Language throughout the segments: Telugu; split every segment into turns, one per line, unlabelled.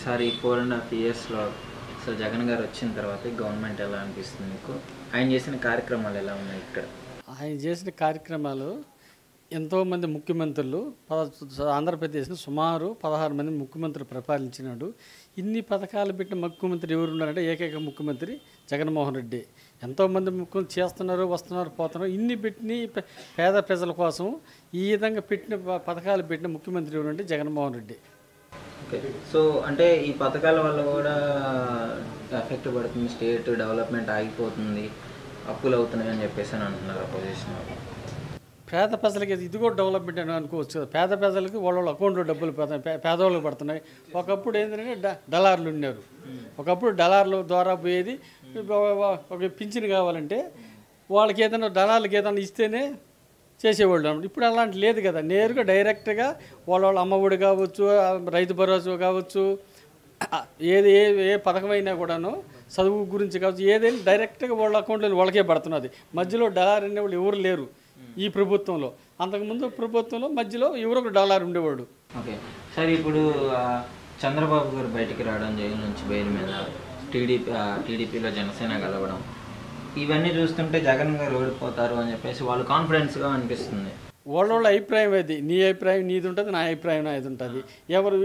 సార్ ఈ 4.5 ఇయర్స్లో అసలు జగన్ గారు వచ్చిన తర్వాత గవర్నమెంట్ ఎలా అనిపిస్తుంది మీకు? ఆయన చేసిన కార్యక్రమాలు ఎలా ఉన్నాయి ఇక్కడ?
ఆయన చేసిన కార్యక్రమాలు ఎంతోమంది ముఖ్యమంత్రులు ఆంధ్రప్రదేశ్ని సుమారు 16 మంది ముఖ్యమంత్రులు పరిపాలించినాడు. ఇన్ని పథకాలు పెట్టిన ముఖ్యమంత్రి ఎవరు ఉన్నారంటే ఏకైక ముఖ్యమంత్రి జగన్మోహన్ రెడ్డి. ఎంతోమంది ముఖ్యమంత్రి చేస్తున్నారు, వస్తున్నారు, పోతున్నారు. ఇన్ని పెట్టిన పేద ప్రజల కోసం ఈ విధంగా పెట్టిన పథకాలు పెట్టిన ముఖ్యమంత్రి ఎవరంటే జగన్మోహన్ రెడ్డి.
ఓకే, సో అంటే ఈ పథకాల వల్ల కూడా ఎఫెక్ట్ పడుతుంది, స్టేట్ డెవలప్మెంట్ ఆగిపోతుంది, అప్పులు అవుతున్నాయి అని చెప్పేసి అని అంటున్నారు అపోజిషన్ వాళ్ళు.
పేద ప్రజలకి ఇది కూడా డెవలప్మెంట్ అని అనుకోవచ్చు కదా. పేద ప్రజలకి వాళ్ళ అకౌంట్లో డబ్బులు పేదవాళ్ళకి పడుతున్నాయి. ఒకప్పుడు ఏంటంటే డలార్లు ఉన్నారు. ఒకప్పుడు డలార్ల ద్వారా పోయేది. ఒక పింఛన్ కావాలంటే వాళ్ళకి ఏదైనా డలార్లకి ఏదైనా ఇస్తేనే చేసేవాళ్ళు. ఇప్పుడు అలాంటి లేదు కదా. నేరుగా డైరెక్ట్గా వాళ్ళ అమ్మఒడి కావచ్చు, రైతు భరోసా కావచ్చు, ఏది ఏ పథకమైనా కూడాను చదువు గురించి కావచ్చు, ఏదైనా డైరెక్ట్గా వాళ్ళ అకౌంట్లో వాళ్ళకే పడుతున్నది. మధ్యలో డలార్ అనేవాళ్ళు ఎవరు లేరు ఈ ప్రభుత్వంలో. అంతకుముందు ప్రభుత్వంలో మధ్యలో ఎవరో ఒక డలార్ ఉండేవాడు.
ఓకే సార్, ఇప్పుడు చంద్రబాబు గారు బయటికి రావడం, జైలు నుంచి బెయిల్ మీద టీడీపీలో జనసేన కలవడం, ఇవన్నీ చూస్తుంటే జగన్ గారు ఓడిపోతారు అని చెప్పేసి వాళ్ళు కాన్ఫిడెన్స్గా అనిపిస్తుంది.
వాళ్ళ అభిప్రాయం అది. నీ అభిప్రాయం నీది ఉంటుంది, నా అభిప్రాయం నాది ఉంటుంది. ఎవరు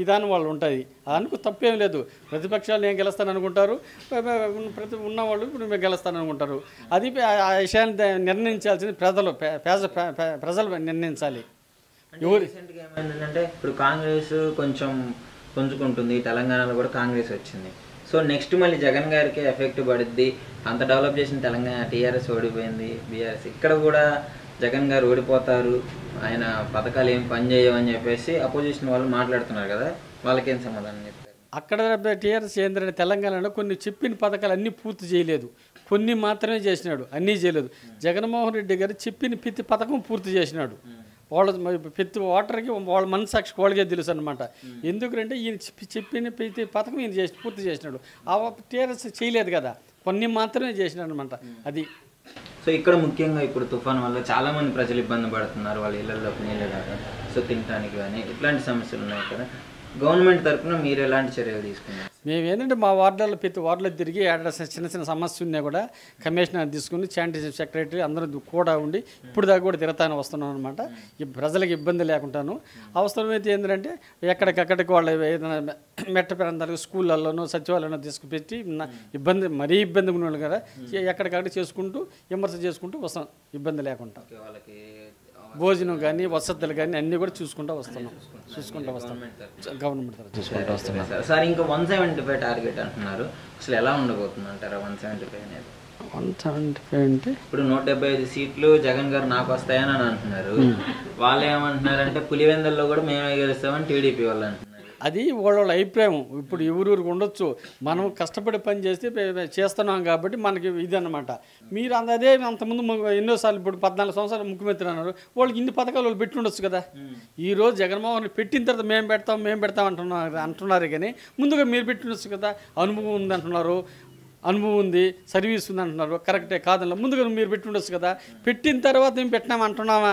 విధానం వాళ్ళు ఉంటుంది. అనుకో తప్పేం లేదు. ప్రతిపక్షాలు నేను గెలుస్తాను అనుకుంటారు, ఉన్నవాళ్ళు ఇప్పుడు మేము గెలుస్తాను అనుకుంటారు. అది ఆ విషయాన్ని నిర్ణయించాల్సింది ప్రజలు నిర్ణయించాలి.
రీసెంట్గా ఏమైందంటే ఇప్పుడు కాంగ్రెస్ కొంచెం పుంజుకుంటుంది, తెలంగాణలో కూడా కాంగ్రెస్ వచ్చింది. సో నెక్స్ట్ మళ్ళీ జగన్ గారికి ఎఫెక్ట్ పడుద్ది. అంత డెవలప్ చేసిన తెలంగాణ టీఆర్ఎస్ ఓడిపోయింది, బీఆర్ఎస్. ఇక్కడ కూడా జగన్ గారు ఓడిపోతారు, ఆయన పథకాలు ఏం పనిచేయవు అని చెప్పేసి అపోజిషన్ వాళ్ళు మాట్లాడుతున్నారు కదా, వాళ్ళకేం సమాధానం చెప్తారు?
అక్కడ టీఆర్ఎస్ ఏంటంటే తెలంగాణలో కొన్ని చెప్పిన పథకాలు అన్నీ పూర్తి చేయలేదు, కొన్ని మాత్రమే చేసినాడు, అన్నీ చేయలేదు. జగన్మోహన్ రెడ్డి గారు చెప్పిన ప్రతి పథకం పూర్తి చేసినాడు. వాళ్ళ ప్రతి ఓటర్కి వాళ్ళ మనసాక్షి వాళ్ళకే తెలుసు అనమాట. ఎందుకంటే ఈయన చెప్పిన ప్రతి పథకం ఈయన పూర్తి చేసినాడు. ఆ టీఆర్ఎస్ చేయలేదు కదా, కొన్ని మాత్రమే చేసినాడు అనమాట. అది
సో ఇక్కడ ముఖ్యంగా ఇప్పుడు తుఫాన్ వల్ల చాలామంది ప్రజలు ఇబ్బంది పడుతున్నారు, వాళ్ళ ఇళ్లలోకి నీళ్ళు రాక, సో తినడానికి కానీ ఇట్లాంటి సమస్యలు ఉన్నాయి ఇక్కడ. గవర్నమెంట్ తరఫున మీరు ఎలాంటి చర్యలు తీసుకున్నారు?
మేము ఏంటంటే మా వార్డులలో ప్రతి వార్డులో తిరిగి చిన్న చిన్న సమస్య ఉన్నా కూడా కమిషనర్ తీసుకుని శానిటేషన్ సెక్రటరీ అందరూ కూడా ఉండి ఇప్పుడు దాకా కూడా తిరగతానే వస్తున్నాం అనమాట. ఈ ప్రజలకు ఇబ్బంది లేకుండాను. అవసరమైతే ఏంటంటే ఎక్కడికక్కడికి వాళ్ళు ఏదైనా మెట్ట ప్రాంతాలకు స్కూళ్ళల్లోనూ సచివాలయంలో తీసుకుపెట్టి మరీ ఇబ్బంది ఉన్న వాళ్ళు కదా ఎక్కడికక్కడ చేసుకుంటూ విమర్శ చేసుకుంటూ వస్తాం ఇబ్బంది లేకుండా.
వాళ్ళకి
భోజనం కానీ వసతులు కానీ అన్నీ కూడా చూసుకుంటూ వస్తాం. గవర్నమెంట్ చూసుకుంటూ వస్తున్నాం
సార్. ఇంకా 175 టార్గెట్ అంటున్నారు, అసలు ఎలా ఉండబోతుంది అంటారా 175 అనేది?
175 అంటే
ఇప్పుడు 175 సీట్లు జగన్ గారు నాకు వస్తాయని అని అంటున్నారు. వాళ్ళు ఏమంటున్నారంటే పులివెందుల్లో కూడా మేమే గెలుస్తామని టీడీపీ వాళ్ళు అంటున్నారు.
అది వాళ్ళ అభిప్రాయం. ఇప్పుడు ఎవరికి ఉండొచ్చు, మనం కష్టపడి పని చేస్తే చేస్తున్నాం కాబట్టి మనకి ఇది అన్నమాట. మీరు అదే అంతకుముందు ఎన్నోసార్లు ఇప్పుడు 14 సంవత్సరాలు ముఖ్యమంత్రి అన్నారు, వాళ్ళకి ఇన్ని పథకాలు వాళ్ళు పెట్టి ఉండొచ్చు కదా. ఈరోజు జగన్మోహన్ పెట్టిన తర్వాత మేము పెడతాం అంటున్నారు కానీ ముందుగా మీరు పెట్టి ఉండొచ్చు కదా. అనుభవం ఉంది అంటున్నారు, అనుభవం ఉంది, సర్వీస్ ఉంది అంటున్నారు, కరెక్టే కాదన్నా ముందుగా మీరు పెట్టి ఉండొచ్చు కదా. పెట్టిన తర్వాత మేము పెట్టినాం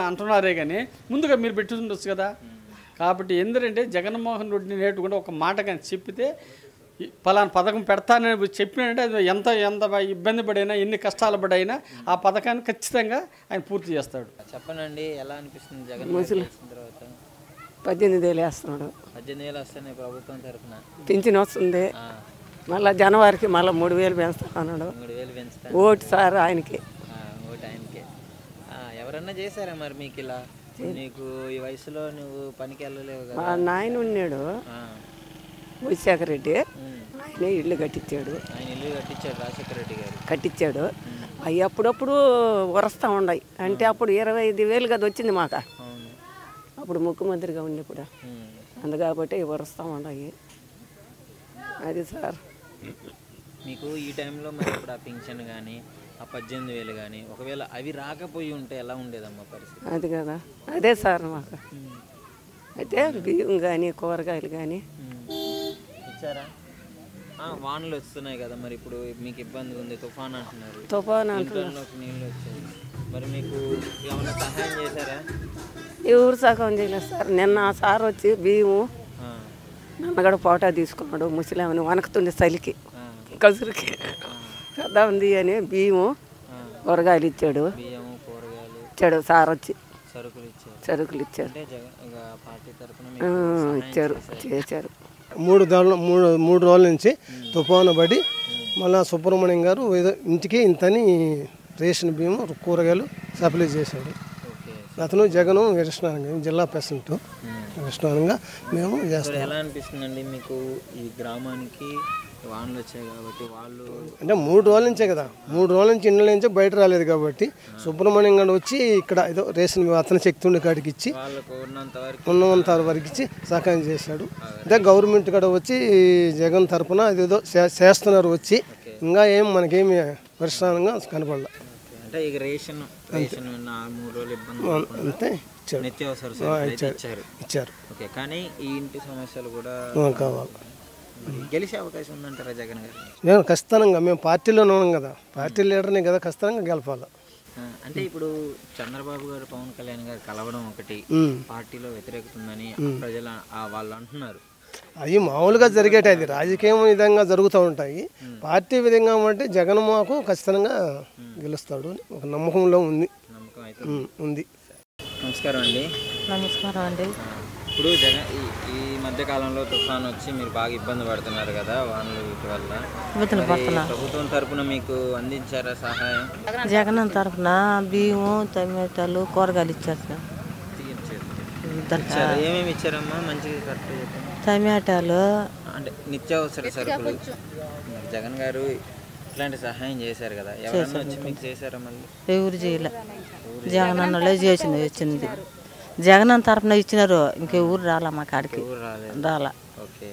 అంటున్నారే కానీ ముందుగా మీరు పెట్టి ఉండొచ్చు కదా. కాబట్టి ఎందుకంటే జగన్మోహన్ రెడ్డిని నేర్చుకుంటే ఒక మాట కానీ చెప్పితే పలానా పథకం పెడతానని చెప్పినంటే అది ఎంత ఇబ్బంది పడైనా ఎన్ని కష్టాలు పడైనా ఆ పథకాన్ని ఖచ్చితంగా ఆయన పూర్తి చేస్తాడు.
చెప్పనండి, ఎలా అనిపిస్తుంది జగన్ తర్వాత?
18,000 వేస్తున్నాడు.
18,000 వస్తున్నాయి ప్రభుత్వం తరఫున.
పింఛన్ వస్తుంది. మళ్ళీ జనవరికి మళ్ళీ 3,000 పెంచుతున్నాడు.
3,000 పెంచుతా.
ఓటు సార్ ఆయనకి.
ఓటు ఆయనకే. ఎవరన్నా చేశారా మరి మీకు ఇలా? నీకు ఈ వయసులో నువ్వు పనికి వెళ్ళలేవు కదా.
మా నాయన ఉన్నాడు రాజశేఖర రెడ్డి, ఆయన ఇల్లు కట్టించాడు.
ఆయన ఇల్లు కట్టించాడు రాజశేఖర రెడ్డి గారు
కట్టించాడు. అవి అప్పుడప్పుడు వరస్తూ ఉన్నాయి. అంటే అప్పుడు 25,000 కదా వచ్చింది మాకు, అప్పుడు ముఖ్యమంత్రిగా ఉన్నప్పుడు. అందుకాబట్టి వరస్తూ ఉన్నాయి. అది సార్
మీకు ఈ టైంలో మరి ఇప్పుడు ఆ పింఛన్ కానీ ఆ 18,000 కానీ ఒకవేళ అవి రాకపోయి ఉంటే ఎలా ఉండేదమ్మా పరిస్థితి?
అది కదా, అదే సార్ మాకు. అయితే బియ్యం కానీ కూరగాయలు కానీ
ఇచ్చారా? వానలు వస్తున్నాయి కదా మరి, ఇప్పుడు మీకు ఇబ్బంది ఉంది, తుఫాన్ అంటున్నారు,
తుఫాన్
నీళ్ళు వచ్చాయి, మరి మీకు ఏమైనా సహాయం చేశారా?
ఎవరు సగం చేయలేదు సార్. నిన్న ఆ సార్ వచ్చి బియ్యము నన్ను కూడా ఫోటో తీసుకున్నాడు. ముసలామని వనకుతుండే చలికి కసురుకి కదా ఉంది అని బియ్యము కూరగాయలు ఇచ్చాడు.
బియ్యము కూరగాయలు
ఇచ్చాడు సార్ వచ్చి
సరుకులు ఇచ్చారు.
సరుకులు ఇచ్చారు.
అంటే పార్టీ తరఫున
ఇచ్చారు చేశారు.
3 రోజుల నుంచి తుఫాను పడి మళ్ళా సుబ్రహ్మణ్యం గారు ఏదో ఇంటికి ఇంతని రేషన్ బియ్యం కూరగాయలు సప్లై చేశాడు. అతను జగను విరస్నానంగా జిల్లా ప్రెసిడెంట్ విరస్నానంగా మేము చేస్తాం.
ఎలా అనిపిస్తుందండి మీకు ఈ గ్రామానికి వానలు వచ్చాయి కాబట్టి వాళ్ళు
అంటే 3 రోజుల నుంచే కదా, 3 రోజుల నుంచి ఇండ్ల నుంచే బయట రాలేదు కాబట్టి సుబ్రహ్మణ్యం గారు వచ్చి ఇక్కడ ఏదో రేషన్ అతని శక్తి ఉండే కాడికి ఇచ్చి
వాళ్ళకు
ఉన్నంత వరకు ఇచ్చి సహాయం చేశాడు. అదే గవర్నమెంట్ కూడా వచ్చి జగన్ తరఫున అదేదో చేస్తున్నారు వచ్చి, ఇంకా ఏం మనకేమి పరిశ్రమంగా కనపడలే.
అంటే ఇక రేషన్ 3 రోజులు ఇబ్బంది
అంతే ఇచ్చాడు,
నిత్యావసర
ఇచ్చారు.
ఓకే, కానీ ఈ ఇంటి సమస్యలు కూడా
కావాలి.
గెలిచే అవకాశం ఉందంటారా జగన్ గారు?
మేము ఖచ్చితంగా మేము పార్టీలోనే ఉన్నాం కదా, పార్టీ లీడర్ని కదా, ఖచ్చితంగా గెలపాలి.
అంటే ఇప్పుడు చంద్రబాబు గారు పవన్ కళ్యాణ్ గారు కలవడం ఒకటి, పార్టీలో వ్యతిరేకత ఉందని ప్రజలు వాళ్ళు అంటున్నారు.
అవి మామూలుగా జరిగేటి, అది రాజకీయం విధంగా జరుగుతూ ఉంటాయి. పార్టీ విధంగా అంటే జగన్ మాకు ఖచ్చితంగా గెలుస్తాడు ఒక నమ్మకంలో ఉంది.
నమ్మకం అయితే
ఉంది.
నమస్కారం అండి.
నమస్కారం అండి.
ఇప్పుడు జగన్ ఈ మధ్య కాలంలో తుఫాన్ వచ్చి మీరు బాగా ఇబ్బంది పడుతున్నారు కదా వానలు వీటి వల్ల, ప్రభుత్వం తరపున మీకు అందించారా సహాయం?
జగన్ తరఫున బియ్యము టమాటాలు కూరగాయలు ఇచ్చారు సార్.
ఏమేమి ఇచ్చారమ్మా? మంచిగా కరెక్ట్ చెప్పండి.
టమాటాలు
అంటే నిత్యావసర సరుకులు జగన్ గారు ఇట్లాంటి సహాయం చేశారు కదా, ఎవరన్నా వచ్చి మీకు చేశారా? మళ్ళీ
ఎవరు చేయలే, జగన్ అన్నలే వచ్చింది. జగన్ తరఫున ఇచ్చినారు, ఇంకెవరు రాలా మా కాడికి రాలా.
ఓకే,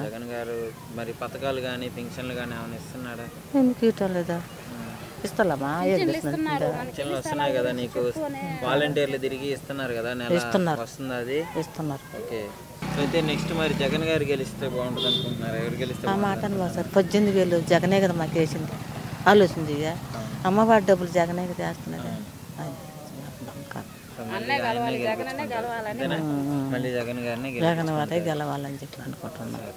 జగన్ గారు మరి పథకాలు కానీ పెన్షన్లు కానీ ఏమైనా ఇస్తున్నాడా?
ఎందుకు ఇవ్వటం లేదా? ఇస్తామా?
పెన్షన్లు వస్తున్నాయి కదా నీకు, వాలంటీర్లు తిరిగి ఇస్తున్నారు కదా, నెల వస్తుందా అది?
ఇస్తున్నారు.
ఓకే, అయితే నెక్స్ట్ మరి జగన్ గారు గెలిస్తే బాగుంటుంది అనుకుంటున్నారు. ఎవరు గెలిస్తే?
ఆ మాట సార్, 18,000 జగనే కదా మాకు వేసింది. ఆలోచింది ఇక అమ్మవారి డబ్బులు జగనే కదా వేస్తున్నారు.
మళ్ళీ జగన్ గారిని
జగన్ వారే గెలవాలని చెప్పి అనుకుంటున్నారు.